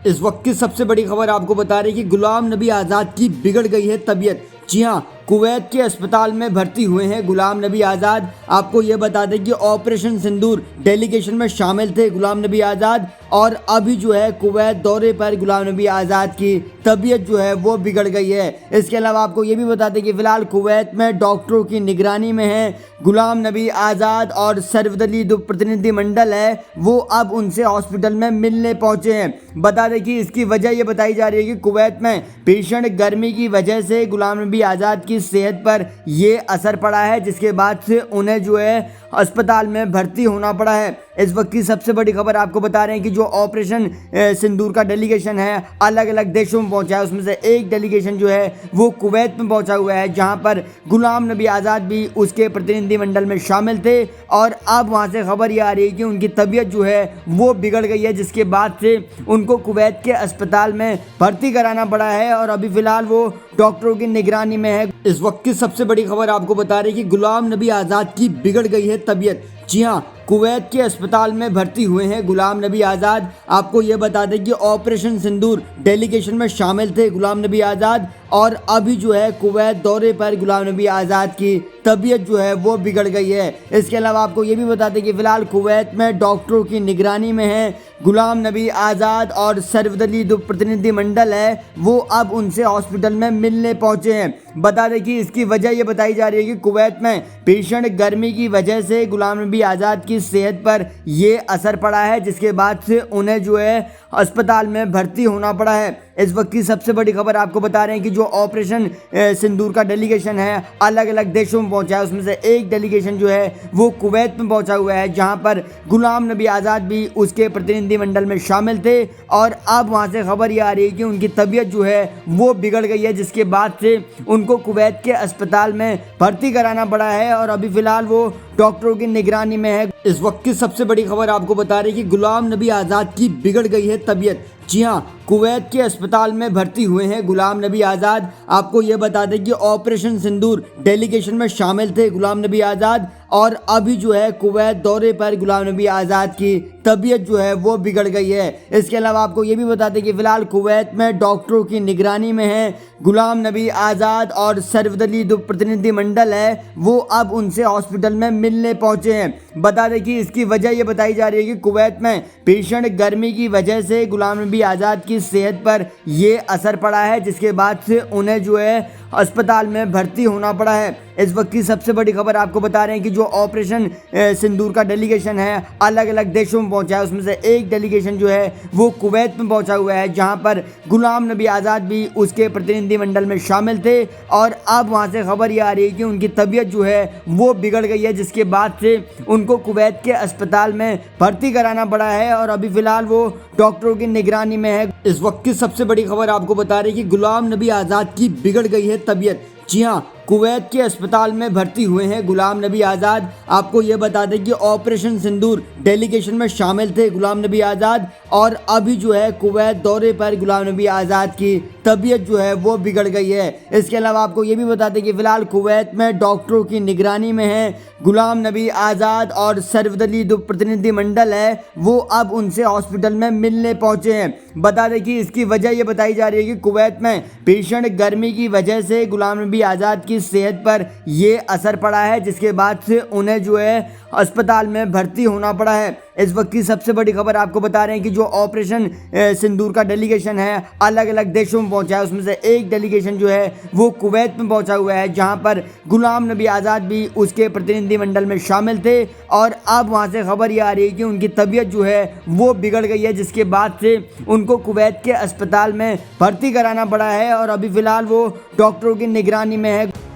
इस वक्त की सबसे बड़ी खबर आपको बता रही कि गुलाम नबी आज़ाद की बिगड़ गई है तबीयत। जी हां, कुवैत के अस्पताल में भर्ती हुए हैं गुलाम नबी आज़ाद। आपको ये बता दें कि ऑपरेशन सिंदूर डेलीगेशन में शामिल थे गुलाम नबी आज़ाद और अभी जो है कुवैत दौरे पर गुलाम नबी आज़ाद की तबीयत जो है वो बिगड़ गई है। इसके अलावा आपको ये भी बता दें कि फिलहाल कुवैत में डॉक्टरों की निगरानी में है गुलाम नबी आज़ाद और सर्वदलीय जो प्रतिनिधि मंडल है वो अब उनसे हॉस्पिटल में मिलने पहुंचे हैं। बता दें कि इसकी वजह ये बताई जा रही है कि कुवैत में भीषण गर्मी की वजह से गुलाम नबी आज़ाद की सेहत पर ये असर पड़ा है, जिसके बाद से उन्हें जो है अस्पताल में भर्ती होना पड़ा है। इस वक्त की सबसे बड़ी खबर आपको बता रहे हैं कि जो ऑपरेशन सिंदूर का डेलीगेशन है अलग अलग देशों में पहुंचा है, उसमें से एक डेलीगेशन जो है वो कुवैत में पहुंचा हुआ है, जहां पर गुलाम नबी आज़ाद भी उसके प्रतिनिधिमंडल में शामिल थे और अब वहां से खबर ये आ रही है कि उनकी तबीयत जो है वो बिगड़ गई है, जिसके बाद से उनको कुवैत के अस्पताल में भर्ती कराना पड़ा है और अभी फिलहाल वो डॉक्टरों की निगरानी में है। इस वक्त की सबसे बड़ी खबर आपको बता रही है कि गुलाम नबी आज़ाद की बिगड़ गई है तबीयत। जी हां, कुवैत के अस्पताल में भर्ती हुए हैं गुलाम नबी आज़ाद। आपको ये बता दें कि ऑपरेशन सिंदूर डेलीगेशन में शामिल थे गुलाम नबी आज़ाद और अभी जो है कुवैत दौरे पर गुलाम नबी आज़ाद की तबीयत जो है वो बिगड़ गई है। इसके अलावा आपको ये भी बता दें कि फिलहाल कुवैत में डॉक्टरों की निगरानी में है गुलाम नबी आज़ाद और सर्वदलीय जो प्रतिनिधि मंडल है वो अब उनसे हॉस्पिटल में मिलने पहुंचे हैं। बता दें कि इसकी वजह ये बताई जा रही है कि कुवैत में भीषण गर्मी की वजह से गुलाम नबी आज़ाद की सेहत पर ये असर पड़ा है, जिसके बाद से उन्हें जो है अस्पताल में भर्ती होना पड़ा है। इस वक्त की सबसे बड़ी खबर आपको बता रहे हैं कि जो ऑपरेशन सिंदूर का डेलीगेशन है अलग अलग देशों में पहुंचा है, उसमें से एक डेलीगेशन जो है वो कुवैत में पहुंचा हुआ है, जहां पर गुलाम नबी आज़ाद भी उसके प्रतिनिधिमंडल में शामिल थे और अब वहां से खबर ये आ रही है कि उनकी तबीयत जो है वो बिगड़ गई है, जिसके बाद से उनको कुवैत के अस्पताल में भर्ती कराना पड़ा है और अभी फिलहाल वो डॉक्टरों की निगरानी में है। इस वक्त की सबसे बड़ी खबर आपको बता रही है कि गुलाम नबी आज़ाद की बिगड़ गई है तबीयत। जी हां, कुवैत के अस्पताल में भर्ती हुए हैं गुलाम नबी आज़ाद। आपको ये बता दें कि ऑपरेशन सिंदूर डेलीगेशन में शामिल थे गुलाम नबी आज़ाद और अभी जो है कुवैत दौरे पर गुलाम नबी आज़ाद की तबीयत जो है वो बिगड़ गई है। इसके अलावा आपको ये भी बता दें कि फिलहाल कुवैत में डॉक्टरों की निगरानी में है गुलाम नबी आज़ाद और सर्वदलीय जो प्रतिनिधि मंडल है वो अब उनसे हॉस्पिटल में मिलने पहुंचे हैं। बता दें कि इसकी वजह ये बताई जा रही है कि कुवैत में भीषण गर्मी की वजह से गुलाम नबी आज़ाद की सेहत पर ये असर पड़ा है, जिसके बाद से उन्हें जो है अस्पताल में भर्ती होना पड़ा है। इस वक्त की सबसे बड़ी खबर आपको बता रहे हैं कि जो ऑपरेशन सिंदूर का डेलीगेशन है अलग अलग देशों में पहुंचा है, उसमें से एक डेलीगेशन जो है वो कुवैत में पहुंचा हुआ है, जहां पर गुलाम नबी आज़ाद भी उसके प्रतिनिधिमंडल में शामिल थे और अब वहां से खबर ये आ रही है कि उनकी तबीयत जो है वो बिगड़ गई है, जिसके बाद से उनको कुवैत के अस्पताल में भर्ती कराना पड़ा है और अभी फिलहाल वो डॉक्टरों की निगरानी में है। इस वक्त की सबसे बड़ी खबर आपको बता रही है कि गुलाम नबी आज़ाद की बिगड़ गई है तबीयत। जी हां, कुवैत के अस्पताल में भर्ती हुए हैं गुलाम नबी आज़ाद। आपको ये बता दें कि ऑपरेशन सिंदूर डेलीगेशन में शामिल थे गुलाम नबी आज़ाद और अभी जो है कुवैत दौरे पर गुलाम नबी आज़ाद की तबीयत जो है वो बिगड़ गई है। इसके अलावा आपको ये भी बता दें कि फिलहाल कुवैत में डॉक्टरों की निगरानी में है गुलाम नबी आज़ाद और सर्वदलीय जो प्रतिनिधि मंडल है वो अब उनसे हॉस्पिटल में मिलने पहुंचे हैं। बता दें कि इसकी वजह ये बताई जा रही है कि कुवैत में भीषण गर्मी की वजह से गुलाम नबी आज़ाद की सेहत पर ये असर पड़ा है, जिसके बाद से उन्हें जो है अस्पताल में भर्ती होना पड़ा है। इस वक्त की सबसे बड़ी खबर आपको बता रहे हैं कि जो ऑपरेशन सिंदूर का डेलीगेशन है अलग अलग देशों में पहुंचा है, उसमें से एक डेलीगेशन जो है वो कुवैत में पहुंचा हुआ है, जहां पर गुलाम नबी आज़ाद भी उसके प्रतिनिधिमंडल में शामिल थे और अब वहां से खबर ये आ रही है कि उनकी तबीयत जो है वो बिगड़ गई है, जिसके बाद से उनको कुवैत के अस्पताल में भर्ती कराना पड़ा है और अभी फिलहाल वो डॉक्टरों की निगरानी में है।